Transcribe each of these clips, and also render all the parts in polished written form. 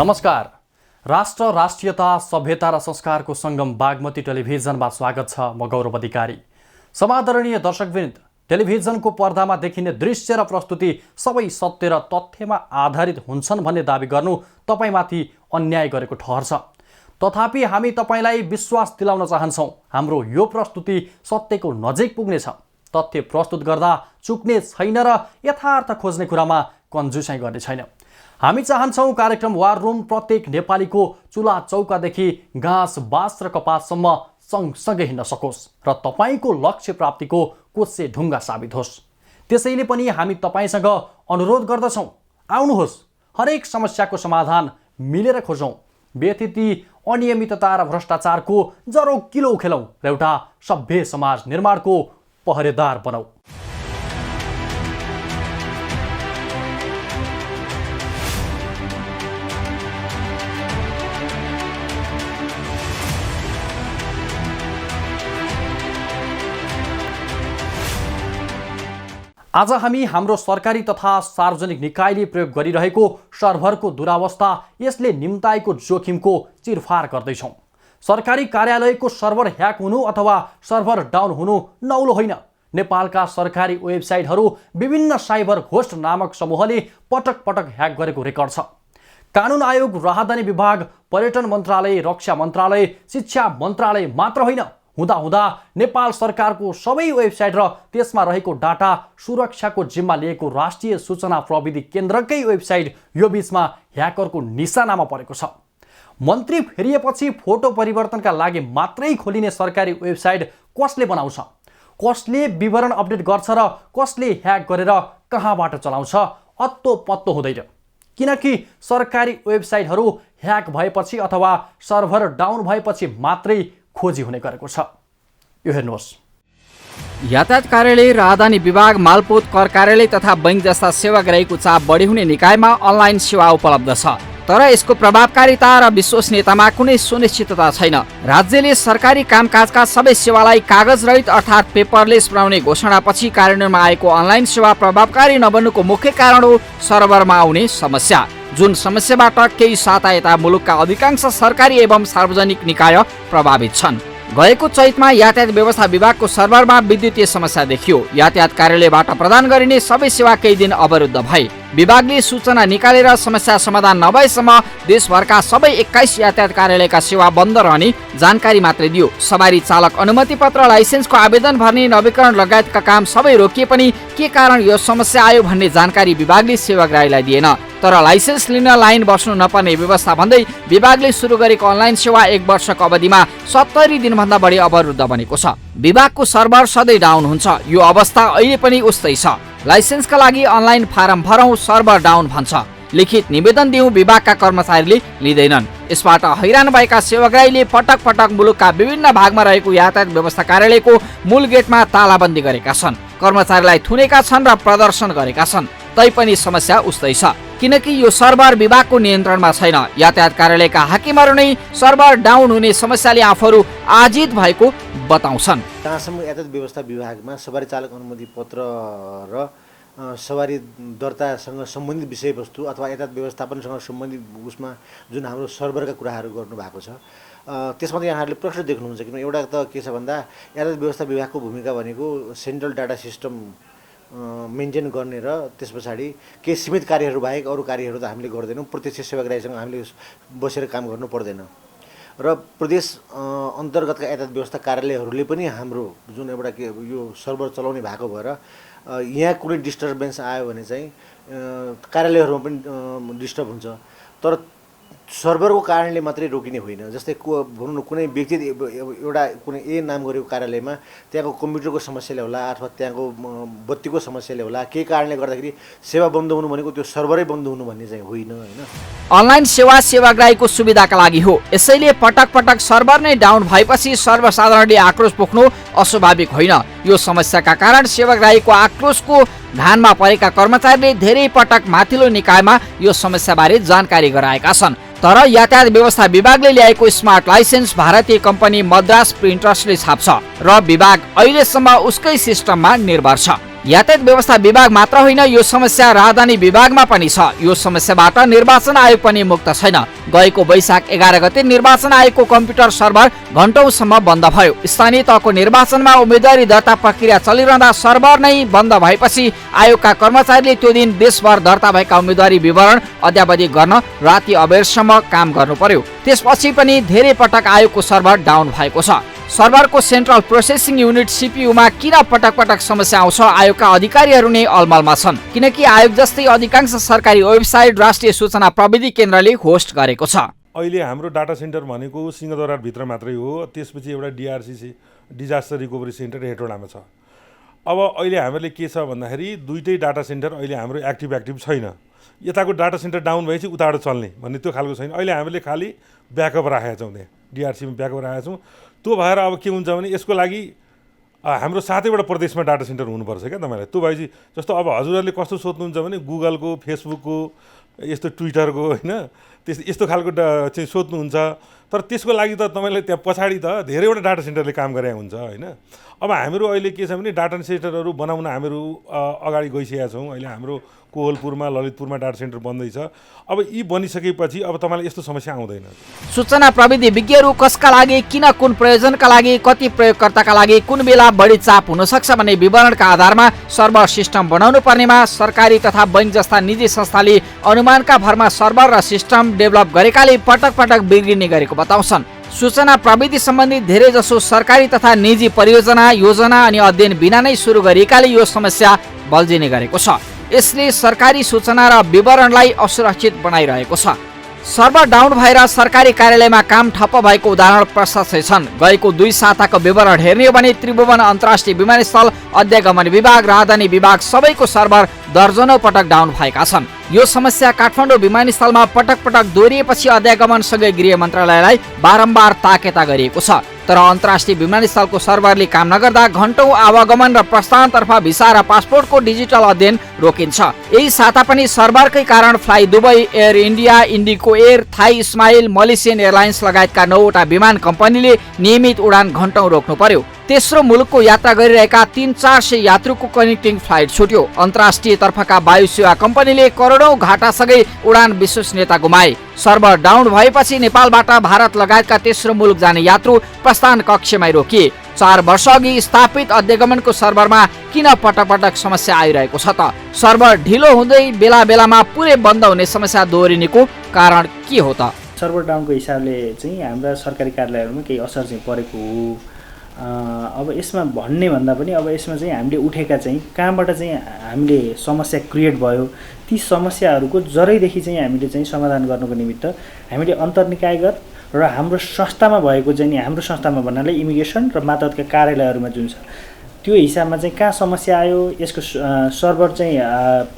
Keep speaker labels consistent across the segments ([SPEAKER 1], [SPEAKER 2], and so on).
[SPEAKER 1] नमस्कार। राष्ट्र, राष्ट्रियता, सभ्यता र संस्कारको संगम बागमती टेलिभिजनमा स्वागत छ। म गौरव अधिकारी। समादरणीय दर्शकवृन्द, टेलिभिजनको पर्दामा देखिने दृश्य र प्रस्तुति सबै सत्य र तथ्यमा आधारित हुन्छन् भन्ने दाबी गर्नु तपाईमाथि अन्याय गरेको ठहर्छ। तथापि हामी तपाईलाई विश्वास दिलाउन चाहन्छौँ, हाम्रो यो प्रस्तुति सत्यको नजिक पुग्नेछ। तथ्य प्रस्तुत गर्दा चुक्ने छैन र यथार्थ खोज्ने कुरामा कन्जुसाइ गर्ने छैन। हामी चाहन्छौँ कार्यक्रम वार रुम प्रत्येक नेपालीको चुला चौकादेखि घाँस बाँस र कपाससम्म सँगसँगै हिँड्न सकोस् र तपाईको लक्ष्य प्राप्तिको कोसे ढुङ्गा साबित होस्। त्यसैले पनि हामी तपाईसँग अनुरोध गर्दछौँ, आउनुहोस्, हरेक समस्याको समाधान मिलेर खोजौँ। व्यथिति, अनियमितता र भ्रष्टाचारको जरो किलो खेलौँ र एउटा सभ्य समाज निर्माणको पहरेदार बनौँ। आज हामी हाम्रो सरकारी तथा सार्वजनिक निकायले प्रयोग गरिरहेको सर्भरको दुरावस्था, यसले निम्ताएको जोखिमको चिरफार गर्दैछौँ। सरकारी कार्यालयको सर्भर ह्याक हुनु अथवा सर्भर डाउन हुनु नौलो होइन। नेपालका सरकारी वेबसाइटहरू विभिन्न साइबर घोस्ट नामक समूहले पटक पटक ह्याक गरेको रेकर्ड छ। कानुन आयोग, राहदानी विभाग, पर्यटन मन्त्रालय, रक्षा मन्त्रालय, शिक्षा मन्त्रालय मात्र होइन, हुँदा नेपाल सरकारको सबै वेबसाइट र त्यसमा रहेको डाटा सुरक्षाको जिम्मा लिएको राष्ट्रिय सूचना प्रविधि केन्द्रकै वेबसाइट यो बीचमा ह्याकरको निशानामा परेको छ। मन्त्री फेरिएपछि फोटो परिवर्तनका लागि मात्रै खोलिने सरकारी वेबसाइट कसले बनाउँछ, कसले विवरण अपडेट गर्छ र कसले ह्याक गरेर कहाँबाट चलाउँछ अत्तो पत्तो हुँदैन। किनकि सरकारी वेबसाइटहरू ह्याक भएपछि अथवा सर्भर डाउन भएपछि मात्रै खोजी हुने गरेको छ। यो हेर्नुहोस्।
[SPEAKER 2] यातायात कार्यालय, राहदानी विभाग, मालपोत कर कार्यालय तथा बैंक जस्ता सेवाग्राहीको चाप बढी हुने निकायमा अनलाइन सेवा उपलब्ध छ, तर यसको प्रभावकारिता र विश्वसनीयतामा कुनै सुनिश्चितता छैन। राज्यले सरकारी कामकाजका सबै सेवालाई कागज रहित अर्थात् पेपरलेस बनाउने घोषणापछि कार्यान्वयनमा आएको अनलाइन सेवा प्रभावकारी नबन्नुको मुख्य कारण हो सर्भरमा आउने समस्या, जुन समस्याबाट केही साता यता मुलुकका अधिकांश सरकारी एवं सार्वजनिक निकाय प्रभावित छन्। गएको चैतमा यातायात व्यवस्था विभागको सर्भरमा विद्युतीय समस्या देखियो। यातायात कार्यालयबाट प्रदान गरिने सबै सेवा केही दिन अवरुद्ध भए। विभागले सूचना निकालेर समस्या समाधान नभएसम्म देशभरका सबै 21 यातायात कार्यालयका सेवा बन्द रहने जानकारी मात्रै दियो। सवारी चालक अनुमति पत्र, लाइसेन्सको आवेदन भर्ने, नवीकरण लगायतका काम सबै रोकिए पनि के कारण यो समस्या आयो भन्ने जानकारी विभागले सेवाग्राहीलाई दिएन। तर लाइसेन्स लिन लाइन बस्नु नपर्ने व्यवस्था भन्दै विभागले सुरु गरेको अनलाइन सेवा 1 वर्षको अवधिमा 70 दिनभन्दा बढी अवरुद्ध बनेको छ। विभागको सर्भर सधैँ डाउन हुन्छ। यो अवस्था अहिले पनि उस्तै छ। लाइसेन्सका लागि अनलाइन फारम भरौँ, सर्भर डाउन भन्छ। लिखित निवेदन दिउँ, विभागका कर्मचारीले लिँदैनन्। यसबाट हैरान भएका सेवाग्राहीले पटक पटक मुलुकका विभिन्न भागमा रहेको यातायात व्यवस्था कार्यालयको मूल गेटमा तालाबन्दी गरेका छन्, कर्मचारीलाई थुनेका छन् र प्रदर्शन गरेका छन्। तैपनि समस्या उस्तै छ, किनकि यो सर्भर विभागको नियन्त्रणमा छैन। यातायात कार्यालयका हाकिमहरू नै सर्भर डाउन हुने समस्याले आफूहरू आजित भएको बताउँछन्।
[SPEAKER 3] जहाँसम्म यातायात व्यवस्था विभागमा सवारी चालक अनुमति पत्र र सवारी दर्तासँग सम्बन्धित विषयवस्तु अथवा यातायात व्यवस्थापनसँग सम्बन्धित उसमा जुन हाम्रो सर्भरका कुराहरू गर्नुभएको छ, त्यसमा चाहिँ यहाँहरूले प्रश्न देख्नुहुन्छ। किनभने एउटा त के छ भन्दा यातायात व्यवस्था विभागको भूमिका भनेको सेन्ट्रल डाटा सिस्टम मेन्टेन गर्ने र त्यस पछाडि केही सीमित कार्यहरू बाहेक अरू कार्यहरू त हामीले गर्दैनौँ। प्रत्यक्ष सेवाग्राहीसँग हामीले बसेर काम गर्नु पर्दैन र प्रदेश अन्तर्गतका यातायात व्यवस्था कार्यालयहरूले पनि हाम्रो जुन एउटा यो सर्भर चलाउने भएको भएर यहाँ कुनै डिस्टर्बेन्स आयो भने चाहिँ कार्यालयहरूमा पनि डिस्टर्ब हुन्छ। तर सर्भरको कारणले मात्रै रोकिने होइन। जस्तै भनौँ न, कुनै व्यक्ति एउटा कुनै ए नाम गरेको कार्यालयमा त्यहाँको कम्प्युटरको समस्याले होला अथवा त्यहाँको बत्तीको समस्याले होला, केही कारणले गर्दाखेरि सेवा बन्द हुनु भनेको त्यो सर्भरै बन्द हुनु भन्ने चाहिँ होइन होइन।
[SPEAKER 2] अनलाइन सेवा सेवाग्राहीको सुविधाका लागि हो। यसैले पटक पटक सर्भर नै डाउन भएपछि सर्वसाधारणले आक्रोश पोख्नु अस्वाभाविक होइन। यो समस्याका कारण सेवाग्राहीको आक्रोशको घानमा परेका कर्मचारीले धेरै पटक माथिल्लो निकायमा यो समस्याबारे जानकारी गराएका छन्। तर यातायात व्यवस्था विभागले ल्याएको स्मार्ट लाइसेन्स भारतीय कम्पनी मद्रास प्रिन्टर्सले छाप्छ र विभाग अहिलेसम्म उसकै सिस्टममा निर्भर छ। यातायात व्यवस्था विभाग मात्र होइन, यो समस्या राजधानी विभागमा पनि छ। यो समस्याबाट निर्वाचन आयोग पनि मुक्त छैन। गएको वैशाख 11 गते निर्वाचन आयोगको कम्प्युटर सर्भर घण्टौँसम्म बन्द भयो। स्थानीय तहको निर्वाचनमा उम्मेदवारी दर्ता प्रक्रिया चलिरहँदा सर्भर नै बन्द भएपछि आयोगका कर्मचारीले त्यो दिन देशभर दर्ता भएका उम्मेदवारी विवरण अद्यावधि गर्न राति अबेरसम्म काम गर्नु पर्यो। त्यसपछि पनि धेरै पटक आयोगको सर्भर डाउन भएको छ। सर्भरको सेन्ट्रल प्रोसेसिङ युनिट सीपीयूमा किन पटक पटक समस्या आउँछ, आयोगका अधिकारीहरू नै अलमलमा छन्, किनकि आयोग जस्तै अधिकांश सरकारी वेबसाइट राष्ट्रिय सूचना प्रविधि केन्द्रले होस्ट गरेको छ।
[SPEAKER 4] अहिले हाम्रो डाटा सेन्टर भनेको सिंहदरबार भित्र मात्रै हो। त्यसपछि एउटा डिआरसी डिजास्टर रिकभरी सेन्टर हेटौडामा छ। अब अहिले हामीले के छ भन्दाखेरि दुईटै डाटा सेन्टर अहिले हाम्रो एक्टिभ छैन। यताको डाटा सेन्टर डाउन भएपछि उताबाट चल्ने भन्ने त्यो खालको छैन। अहिले हामीले खालि ब्याकअप राखेका छौँ, त्यहाँ डिआरसीमा ब्याकअप राखेका छौँ। त्यो भएर अब के हुन्छ भने यसको लागि हाम्रो 7वटा प्रदेशमा डाटा सेन्टर हुनुपर्छ क्या तपाईँलाई। त्यो भएपछि जस्तो अब हजुरहरूले कस्तो सोध्नुहुन्छ भने गुगलको, फेसबुकको, यस्तो ट्विटरको होइन यस्तो खालको चाहिँ सोध्नुहुन्छ। तर त्यसको लागि त तपाईँलाई त्यहाँ पछाडि त धेरैवटा डाटा सेन्टरले काम गरे हुन्छ होइन। अब हामीहरू अहिले के छ भने डाटा सेन्टरहरू बनाउन हामीहरू अगाडि गइसकेका छौँ। अहिले हाम्रो कोहलपुरमा, ललितपुरमा डाटा सेन्टर बन्दैछ। अब यी बनिसकेपछि अब तपाईँलाई यस्तो समस्या आउँदैन।
[SPEAKER 2] सूचना प्रविधि विज्ञहरू कसका लागि, किन, कुन प्रयोजनका लागि, कति प्रयोगकर्ताका लागि कुन बेला बढी चाप हुन सक्छ भन्ने विवरणका आधारमा सर्भर सिस्टम बनाउनु पर्नेमा सरकारी तथा बैंक जस्ता निजी संस्थाले अनुमानका भरमा सर्भर र सिस्टम डेभलप गरेकाले पटक पटक बिग्रिने गरेको बताउँछन्। सूचना प्रविधि सम्बन्धी धेरै जसो सरकारी तथा निजी परियोजना, योजना अनि अध्ययन बिना नै सुरु गरिएकाले यो समस्या बल्झिने गरेको छ। यसले सरकारी सूचना र विवरणलाई असुरक्षित बनाइरहेको छ। सर्भर डाउन भएर सरकारी कार्यालयमा काम ठप्प भएको उदाहरण प्रशस्तै छन्। गएको 2 साताको विवरण हेर्ने हो भने त्रिभुवन अन्तर्राष्ट्रिय विमानस्थल, अध्यागमन विभाग, राजधानी विभाग सबैको सर्भर दर्जनौं पटक डाउन भएका छन्। यो समस्या काठमाडौँ विमानस्थलमा पटक पटक दोहोरिएपछि अध्यागमनसँगै गृह मन्त्रालयलाई बारम्बार ताकेता गरिएको छ। तर अन्तर्राष्ट्रिय विमानस्थलको सर्भरले काम नगर्दा घण्टौं आवागमन र प्रस्थानतर्फ भिसा र पासपोर्टको डिजिटल अध्ययन रोकिन्छ। यही साता पनि सर्भरकै कारण flydubai, Air India, IndiGo air, Thai Smile, Malaysian airlines लगायतका 9वटा विमान कम्पनीले नियमित उडान घण्टौं रोक्नु पर्यो। तेस्रो मुलुकको यात्रा गरिरहेका 300-400 यात्रुको कनेक्टिङ फ्लाइट छुट्यो। अन्तर्राष्ट्रिय तर्फका वायु सेवा कम्पनीले करोडौं घाटासँगै उडान विश्वसनीयता गुमाए। सर्भर डाउन भएपछि नेपालबाट भारत लगायतका तेस्रो मुलुक जाने यात्रु प्रस्थान कक्षमै रोकिए। 4 वर्ष अघि स्थापित अध्यागमनको सर्भरमा किन पटक पटक समस्या आइरहेको छ त? सर्भर ढिलो हुँदै बेला बेलामा पुरै बन्द हुने समस्या दोहोरिनेको कारण के हो त?
[SPEAKER 5] सर्भर डाउनको हिसाबले चाहिँ हाम्रा सरकारी कार्यालयहरूमा केही असर चाहिँ परेको हो। अब यसमा भन्ने भन्दा पनि अब यसमा चाहिँ हामीले उठेका चाहिँ कहाँबाट चाहिँ हामीले समस्या क्रिएट भयो, ती समस्याहरूको जरैदेखि चाहिँ हामीले चाहिँ समाधान गर्नको निमित्त हामीले अन्तर्निकायगत र हाम्रो संस्थामा भएको चाहिँ नि हाम्रो संस्थामा भन्नाले इमिग्रेसन र मातहतका कार्यालयहरूमा जुन छ त्यो हिसाबमा चाहिँ कहाँ समस्या आयो, यसको सर्भर चाहिँ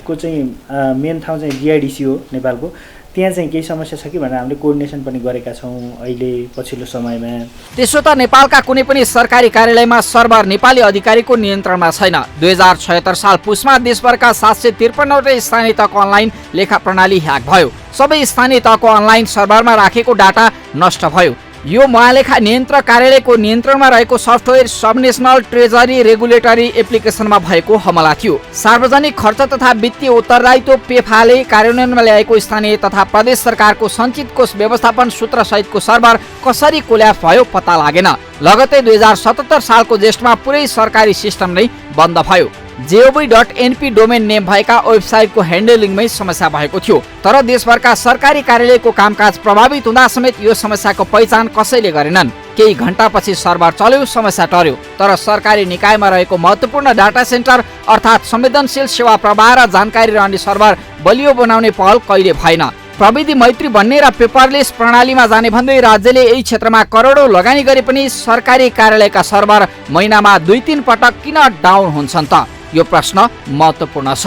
[SPEAKER 5] को चाहिँ मेन ठाउँ चाहिँ डिआइडिसी हो नेपालको, त्यहाँ चाहिँ केही समस्या छ कि भनेर हामीले कोअर्डिनेसन पनि गरेका छौँ अहिले पछिल्लो समयमा।
[SPEAKER 2] त्यसो त नेपालका कुनै पनि सरकारी कार्यालयमा सर्भर नेपाली अधिकारीको नियन्त्रणमा छैन। 2076 साल पुसमा देशभरका 753वटा स्थानीय तहको अनलाइन लेखा प्रणाली ह्याक भयो। सबै स्थानीय तहको अनलाइन सर्भरमा राखेको डाटा नष्ट भयो। यो महालेखा नियन्त्रक कार्यालयको नियन्त्रणमा रहेको सफ्टवेयर सब नेसनल ट्रेजरी रेगुलेटरी एप्लिकेसनमा भएको हमला थियो। सार्वजनिक खर्च तथा वित्तीय उत्तरदायित्व पेफाले कार्यान्वयनमा ल्याएको स्थानीय तथा प्रदेश सरकारको सञ्चित कोष व्यवस्थापन सूत्र सहितको सर्भर कसरी कोल्याप्स भयो पत्ता लागेन। लगतै 2077 सालको जेष्ठमा पुरै सरकारी सिस्टम नै बन्द भयो। gov.np डोमेन नेम भएका वेबसाइटको ह्यान्डलिङमै समस्या भएको थियो। तर देशभरका सरकारी कार्यालयको कामकाज प्रभावित हुँदा समेत यो समस्याको पहिचान कसैले गरेनन्। केही घण्टापछि सर्भर चल्यो, समस्या टर्यो। तर सरकारी निकायमा रहेको महत्त्वपूर्ण डाटा सेन्टर अर्थात् संवेदनशील सेवा प्रवाह र जानकारी रहने सर्भर बलियो बनाउने पहल कहिले भएन। प्रविधि मैत्री भन्ने र पेपरलेस प्रणालीमा जाने भन्दै राज्यले यही क्षेत्रमा करोडौं लगानी गरे पनि सरकारी कार्यालयका सर्भर महिनामा 2-3 पटक किन डाउन हुन्छन् त? यो प्रश्न महत्त्वपूर्ण छ।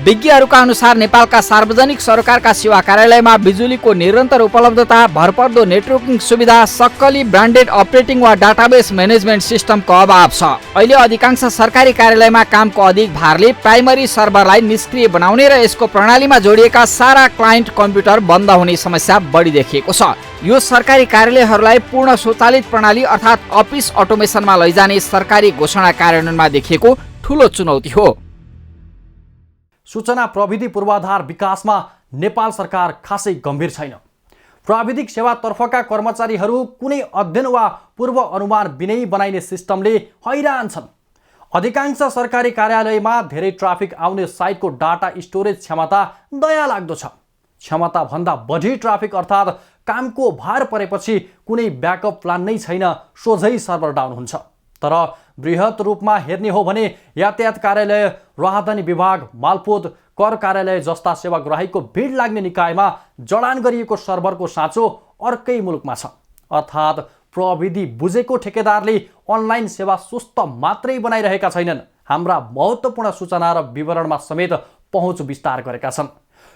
[SPEAKER 2] विज्ञहरूका अनुसार नेपालका सार्वजनिक सरकारका सेवा कार्यालयमा बिजुलीको निरन्तर उपलब्धता, भरपर्दो नेटवर्किङ सुविधा, सक्कली ब्रान्डेड अपरेटिङ वा डाटाबेस म्यानेजमेन्ट सिस्टमको अभाव छ। अहिले अधिकांश सरकारी कार्यालयमा कामको अधिक भारले प्राइमरी सर्भरलाई निष्क्रिय बनाउने र यसको प्रणालीमा जोडिएका सारा क्लाइन्ट कम्प्युटर बन्द हुने समस्या बढी देखिएको छ। यो सरकारी कार्यालयहरूलाई पूर्ण स्वचालित प्रणाली अर्थात् अफिस अटोमेसनमा लैजाने सरकारी घोषणा कार्यान्वयनमा देखिएको ठूलो चुनौती हो।
[SPEAKER 1] सूचना प्रविधि पूर्वाधार विकासमा नेपाल सरकार खासै गम्भीर छैन। प्राविधिक सेवातर्फका कर्मचारीहरू कुनै अध्ययन वा पूर्व अनुमान बिनै बनाइने सिस्टमले हैरान छन्। अधिकांश सरकारी कार्यालयमा धेरै ट्राफिक आउने साइटको डाटा स्टोरेज क्षमता दयालाग्दो छ। क्षमताभन्दा बढी ट्राफिक अर्थात् कामको भार परेपछि कुनै ब्याकअप प्लान नै छैन, सोझै सर्भर डाउन हुन्छ। तर बृहत रूपमा हेर्ने हो भने यातायात कार्यालय, राहदानी विभाग, मालपोत, कर कार्यालय जस्ता सेवाग्राहीको भिड लाग्ने निकायमा जडान गरिएको सर्भरको साँचो अर्कै मुलुकमा छ। अर्थात् प्रविधि बुझेको ठेकेदारले अनलाइन सेवा सुस्त मात्रै बनाइरहेका छैनन्, हाम्रा महत्त्वपूर्ण सूचना र विवरणमा समेत पहुँच विस्तार गरेका छन्।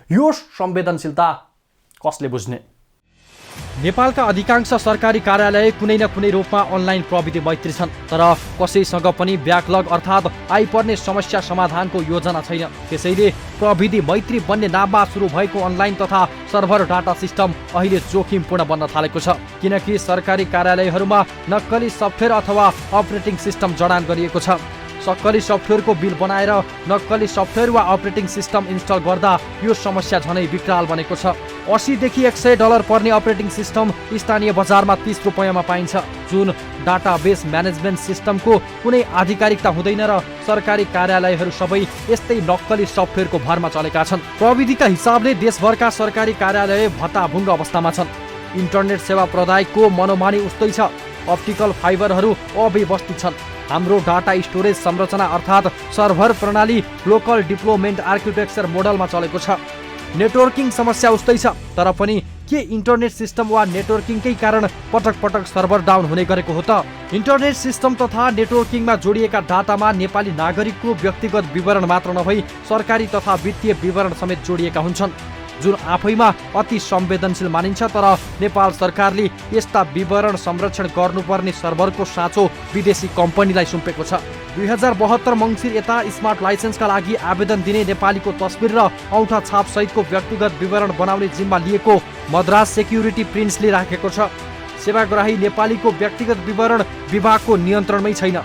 [SPEAKER 1] यो संवेदनशीलता कसले बुझ्ने? नेपालका अधिकांश सरकारी कार्यालय कुनै न कुनै रूपमा अनलाइन प्रविधि मैत्री छन्, तर कसैसँग पनि ब्याकलग अर्थात् आइपर्ने समस्या समाधानको योजना छैन। त्यसैले प्रविधि मैत्री बन्ने नाममा सुरु भएको अनलाइन तथा सर्भर डाटा सिस्टम अहिले जोखिमपूर्ण बन्न थालेको छ, किनकि सरकारी कार्यालयहरूमा नक्कली सफ्टवेयर अथवा अपरेटिङ सिस्टम जडान गरिएको छ। सक्कली सफ्टवेयरको बिल बनाएर नक्कली सफ्टवेयर वा अपरेटिङ सिस्टम इन्स्टल गर्दा यो समस्या झनै विकराल बनेको छ। 80 देखि $100 पर्ने अपरेटिङ सिस्टम स्थानीय बजारमा 30 रुपैयाँमा पाइन्छ, जुन डाटाबेस म्यानेजमेन्ट सिस्टमको कुनै आधिकारिकता हुँदैन र सरकारी कार्यालयहरू सबै यस्तै नक्कली सफ्टवेयरको भरमा चलेका छन्। प्रविधिका हिसाबले देशभरका सरकारी कार्यालय भत्ताभुङ्ग अवस्थामा छन्। इन्टरनेट सेवा प्रदायकको मनोमानी उस्तै छ। अप्टिकल फाइबरहरू अव्यवस्थित छन्। हाम्रो डाटा स्टोरेज संरचना अर्थात् सर्भर प्रणाली लोकल डिप्लोयमेन्ट आर्किटेक्चर मोडलमा चलेको छ। नेटवर्किङ समस्या उस्तै छ, तर पनि के इन्टरनेट सिस्टम वा नेटवर्किङकै कारण पटक पटक सर्भर डाउन हुने गरेको हो त? इन्टरनेट सिस्टम तथा नेटवर्किङमा जोडिएका डाटामा नेपाली नागरिकको व्यक्तिगत विवरण मात्र नभई सरकारी तथा वित्तीय विवरण समेत जोडिएका हुन्छन्, जुन आफैमा अति संवेदनशील मानिन्छ। तर नेपाल सरकारले यस्ता विवरण संरक्षण गर्नुपर्ने सर्भरको साँचो विदेशी कम्पनीलाई सुम्पेको छ। 2072 मङ्सिर यता स्मार्ट लाइसेन्सका लागि आवेदन दिने नेपालीको तस्बिर र औँठा छाप सहितको व्यक्तिगत विवरण बनाउने जिम्मा लिएको मद्रास सेक्युरिटी प्रिन्सले राखेको छ। सेवाग्राही नेपालीको व्यक्तिगत विवरण विभागको नियन्त्रणमै छैन।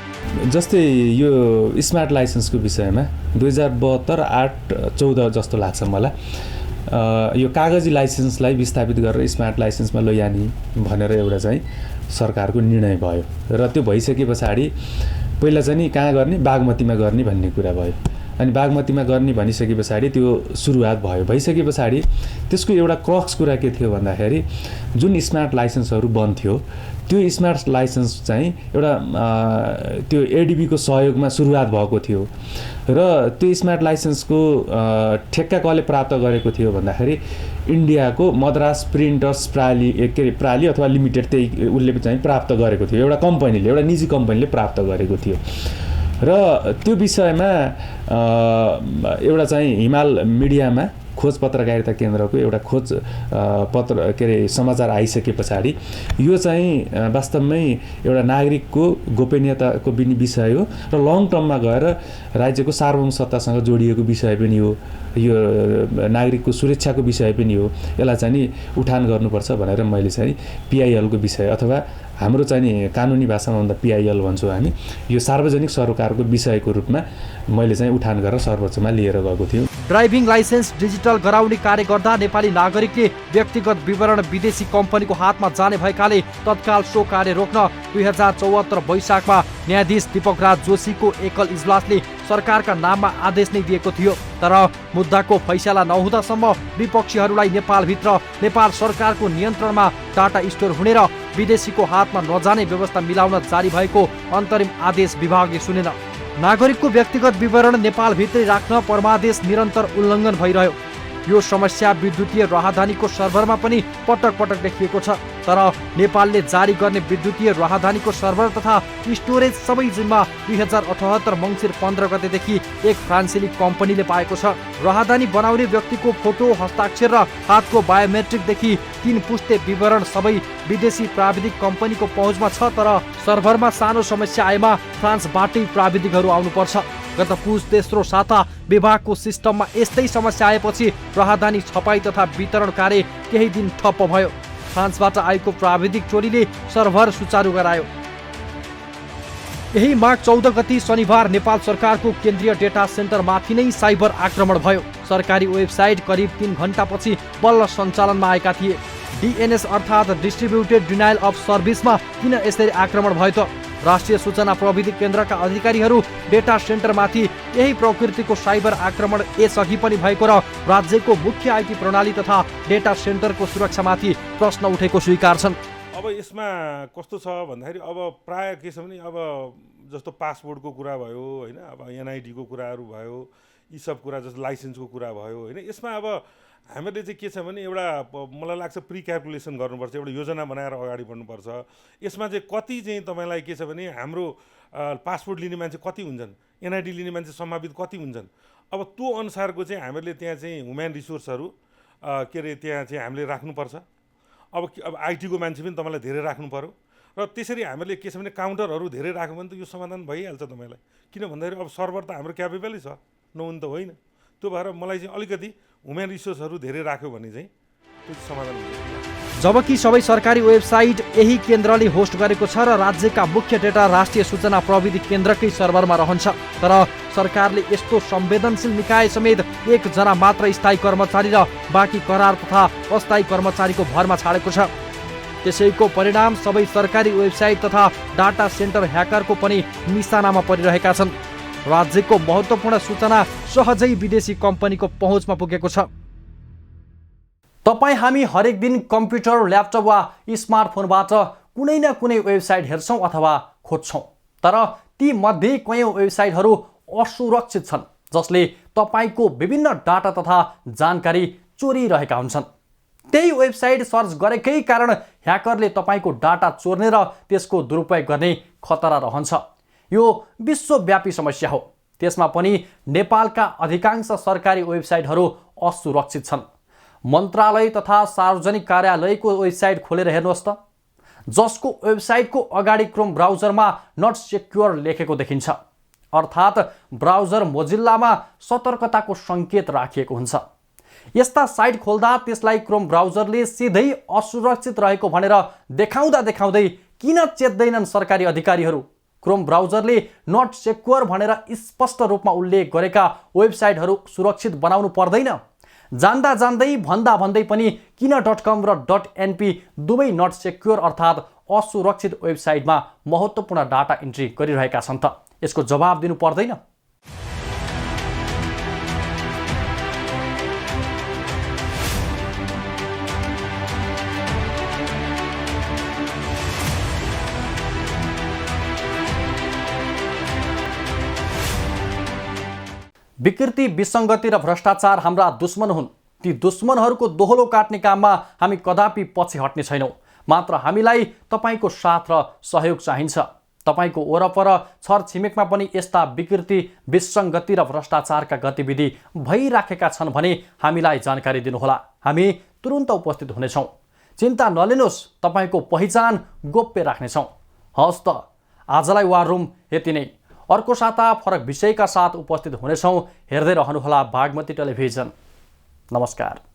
[SPEAKER 6] जस्तै यो स्मार्ट लाइसेन्सको विषयमा 2072-8-14 जस्तो लाग्छ मलाई, यो कागजी लाइसेन्सलाई विस्थापित गरेर स्मार्ट लाइसेन्समा लैजाने भनेर एउटा चाहिँ सरकारको निर्णय भयो र त्यो भइसके पछाडि पहिला चाहिँ नि कहाँ गर्ने, बागमतीमा गर्ने भन्ने कुरा भयो। अनि बागमतीमा गर्ने भनिसके पछाडि त्यो सुरुवात भयो। भइसके पछाडि त्यसको एउटा क्रक्स कुरा के थियो भन्दाखेरि जुन स्मार्ट लाइसेन्सहरू बन्थ्यो त्यो स्मार्ट लाइसेन्स चाहिँ एउटा त्यो एडिबीको सहयोगमा सुरुवात भएको थियो र त्यो स्मार्ट लाइसेन्सको ठेक्का कसले प्राप्त गरेको थियो भन्दाखेरि इन्डियाको मद्रास प्रिन्टर्स प्राली अथवा लिमिटेड त्यही उसले चाहिँ प्राप्त गरेको थियो। एउटा कम्पनीले, एउटा निजी कम्पनीले प्राप्त गरेको थियो र त्यो विषयमा एउटा चाहिँ हिमाल मिडियामा खोज पत्रकारिता केन्द्रको एउटा खोज पत्र के अरे समाचार आइसके पछाडि यो चाहिँ वास्तवमै एउटा नागरिकको गोपनीयताको पनि विषय हो र लङ टर्ममा गएर राज्यको सार्वभौम सत्तासँग जोडिएको विषय पनि हो, यो नागरिकको सुरक्षाको विषय पनि हो। यसलाई चाहिँ नि उठान गर्नुपर्छ भनेर मैले चाहिँ पिआइएलको विषय अथवा हाम्रो चाहिँ नि कानुनी भाषामा भन्दा पिआइएल भन्छौँ हामी, यो सार्वजनिक सरोकारको विषयको रूपमा मैले चाहिँ उठान गरेर सर्वोच्चमा लिएर गएको थिएँ।
[SPEAKER 1] ड्राइभिङ लाइसेन्स डिजिटल गराउने कार्य गर्दा नेपाली नागरिकले व्यक्तिगत विवरण विदेशी कम्पनीको हातमा जाने भएकाले तत्काल सो कार्य रोक्न 2074 वैशाखमा न्यायाधीश दीपक राज जोशीको एकल इजलासले सरकारका नाममा आदेश नै दिएको थियो। तर मुद्दाको फैसला नहुँदासम्म विपक्षीहरूलाई नेपालभित्र नेपाल सरकारको नियन्त्रणमा डाटा स्टोर हुने र विदेशीको हातमा नजाने व्यवस्था मिलाउन जारी भएको अन्तरिम आदेश विभागले सुनेन। नागरिकको व्यक्तिगत विवरण नेपालभित्रै राख्न परमादेश निरन्तर उल्लङ्घन भइरह्यो। यो समस्या विद्युतीय राहदानीको सर्भरमा पनि पटक पटक देखिएको छ। तर नेपालले जारी गर्ने विद्युतीय राहदानीको सर्भर तथा स्टोरेज सबै जिम्मा 2078 मङ्सिर 15 गतेदेखि एक फ्रान्सेली कम्पनीले पाएको छ। राहदानी बनाउने व्यक्तिको फोटो, हस्ताक्षर र हातको बायोमेट्रिकदेखि 3 पुस्ते विवरण सबै विदेशी प्राविधिक कम्पनीको पहुँचमा छ। तर सर्भरमा सानो समस्या आएमा फ्रान्सबाटै प्राविधिकहरू आउनुपर्छ। गत पुस तेस्रो साता विभागको सिस्टममा यस्तै समस्या आएपछि राहदानी छपाई तथा वितरण कार्य केही दिन ठप्प भयो। फ्रान्सबाट आएको प्राविधिक टोलीले सर्भर सुचारू गरायो। यही माघ 14 गति शनिबार नेपाल सरकारको केन्द्रीय डेटा सेन्टरमाथि नै साइबर आक्रमण भयो। सरकारी वेबसाइट करिब 3 घण्टापछि बल्ल सञ्चालनमा आएका थिए। DNS अर्थात् डिस्ट्रिब्युटेड डिनायल अफ सर्भिसमा किन यसरी आक्रमण भयो त? राष्ट्रिय सूचना प्रविधि केन्द्रका अधिकारीहरू डेटा सेन्टरमाथि यही प्रकृतिको साइबर आक्रमण यसअघि पनि भएको र राज्यको मुख्य आइटी प्रणाली तथा डेटा सेन्टरको सुरक्षामाथि प्रश्न उठेको स्वीकार्छन्।
[SPEAKER 4] अब यसमा कस्तो छ भन्दाखेरि अब प्राय के छ भने अब जस्तो पासपोर्टको कुरा भयो होइन, अब NID को कुराहरू भयो, यी सब कुरा जस्तो लाइसेन्सको कुरा भयो होइन। यसमा अब हामीहरूले चाहिँ के छ भने एउटा मलाई लाग्छ प्री क्यालकुलेसन गर्नुपर्छ, एउटा योजना बनाएर अगाडि बढ्नुपर्छ। यसमा चाहिँ कति चाहिँ तपाईँलाई के छ भने हाम्रो पासपोर्ट लिने मान्छे कति हुन्छन्, NID लिने मान्छे सम्भावित कति हुन्छन्, अब त्यो अनुसारको चाहिँ हामीहरूले त्यहाँ चाहिँ ह्युमन रिसोर्सहरू के अरे त्यहाँ चाहिँ हामीले राख्नुपर्छ। अब IT को मान्छे पनि तपाईँलाई धेरै राख्नु पऱ्यो र त्यसरी हामीहरूले के छ भने काउन्टरहरू धेरै राख्यो भने त यो समाधान भइहाल्छ तपाईँलाई। किन भन्दाखेरि अब सर्भर त हाम्रो क्यापेबलै छ, नहुनु त होइन। त्यो भएर मलाई चाहिँ अलिकति ह्युमन रिसोर्सहरू धेरै राख्यो भने चाहिँ त्यो समाधान हुन्छ।
[SPEAKER 1] जबकि सबै सरकारी वेबसाइट यही केन्द्रले होस्ट गरेको छ र राज्यका मुख्य डेटा राष्ट्रिय सूचना प्रविधि केन्द्रकै सर्भरमा रहन्छ। तर सरकारले यस्तो संवेदनशील निकाय समेत 1 जना मात्र स्थायी कर्मचारी र बाँकी करार तथा अस्थायी कर्मचारीको भरमा छाडेको छ। त्यसैको परिणाम सबै सरकारी वेबसाइट तथा डाटा सेन्टर ह्याकरको पनि निशानामा परिरहेका छन्। राज्यको महत्त्वपूर्ण सूचना सहजै विदेशी कम्पनीको पहुँचमा पुगेको छ। तपाईँ हामी हरेक दिन कम्प्युटर, ल्यापटप वा स्मार्टफोनबाट कुनै न कुनै वेबसाइट हेर्छौँ अथवा खोज्छौँ। तर ती मध्ये कयौँ वेबसाइटहरू असुरक्षित छन् जसले तपाईँको विभिन्न डाटा तथा जानकारी चोरिरहेका हुन्छन्। त्यही वेबसाइट सर्च गरेकै कारण ह्याकरले तपाईँको डाटा चोर्ने र त्यसको दुरुपयोग गर्ने खतरा रहन्छ। यो विश्वव्यापी समस्या हो। त्यसमा पनि नेपालका अधिकांश सरकारी वेबसाइटहरू असुरक्षित छन्। मन्त्रालय तथा सार्वजनिक कार्यालयको वेबसाइट खोलेर हेर्नुहोस् त, जसको वेबसाइटको अगाडि क्रोम ब्राउजरमा नट सेक्योर लेखेको देखिन्छ। अर्थात् ब्राउजर मोजिल्लामा सतर्कताको सङ्केत राखिएको हुन्छ। यस्ता साइट खोल्दा त्यसलाई क्रोम ब्राउजरले सिधै असुरक्षित रहेको भनेर देखाउँदा देखाउँदै किन चेत्दैनन् सरकारी अधिकारीहरू? क्रोम ब्राउजरले नट सेक्योर भनेर स्पष्ट रूपमा उल्लेख गरेका वेबसाइटहरू सुरक्षित बनाउनु पर्दैन? जान्दा जान्दै भन्दा भन्दै पनि किन .com र .np दुवै नट सेक्योर अर्थात् असुरक्षित वेबसाइटमा महत्त्वपूर्ण डाटा इन्ट्री गरिरहेका छन् त? यसको जवाब दिनु पर्दैन? विकृति, विसङ्गति र भ्रष्टाचार हाम्रा दुश्मन हुन्। ती दुश्मनहरूको दोहोलो काट्ने काममा हामी कदापि पछि हट्ने छैनौँ। मात्र हामीलाई तपाईँको साथ र सहयोग चाहिन्छ। तपाईँको वरपर छरछिमेकमा पनि यस्ता विकृति, विसङ्गति र भ्रष्टाचारका गतिविधि भइराखेका छन् भने हामीलाई जानकारी दिनुहोला। हामी तुरुन्त उपस्थित हुनेछौँ। चिन्ता नलिनुहोस्, तपाईँको पहिचान गोप्य राख्नेछौँ। हवस् त, आजलाई वार रुम यति नै। अर्को साता फरक विषयका साथ उपस्थित हुनेछौँ। हेर्दै रहनुहोला बागमती टेलिभिजन। नमस्कार।